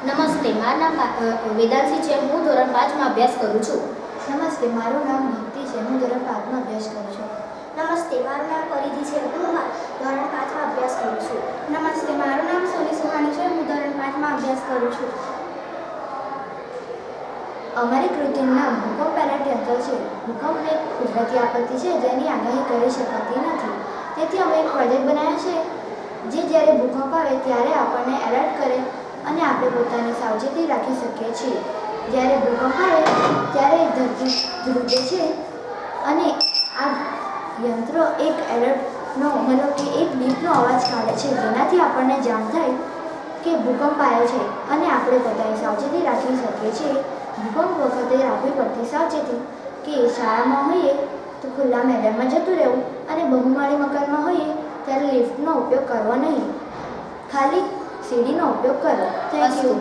નમસ્તે, મારું નામ વેદાંશી છે. હું ધોરણ 5માં અભ્યાસ કરું છું. નમસ્તે, મારું નામ ભક્તિ છે. હું ધોરણ 5માં અભ્યાસ કરું છું. નમસ્તે, મારું નામ પરિધિ છે. હું ધોરણ 5માં અભ્યાસ કરું છું. નમસ્તે, મારું નામ સોની સુહાની છે. હું ધોરણ 5માં અભ્યાસ કરું છું. અમારી કૃતિનું નામ ભૂકંપ એલર્ટ યંત્ર છે. ભૂકંપ એક કુદરતી આપત્તિ છે જેની આગાહી કરી શકાતી નથી. તેથી અમે એક પ્રોજેક્ટ બનાવ્યો છે જે જ્યારે ભૂકંપ આવે ત્યારે આપણને એલર્ટ કરે અને આપણે પોતાની સાવચેતી રાખી શકીએ છીએ. જ્યારે ભૂકંપ આવે ત્યારે ધરતી ધ્રુજે છે અને આ યંત્ર એક એલર્ટનો મતલબ કે એક બીપનો અવાજ કાઢે છે, જેનાથી આપણને જાણ થાય કે ભૂકંપ આવ્યો છે અને આપણે પોતાની સાવચેતી રાખી શકીએ છીએ. ભૂકંપ વખતે રાખવી પડતી સાવચેતી કે શાળામાં હોઈએ તો ખુલ્લા મેદાનમાં જતું રહેવું અને બહુમાળી મકાનમાં હોઈએ ત્યારે લિફ્ટનો ઉપયોગ કરવો નહીં, ખાલી સીડીનો ઉપયોગ કરો. Thank you.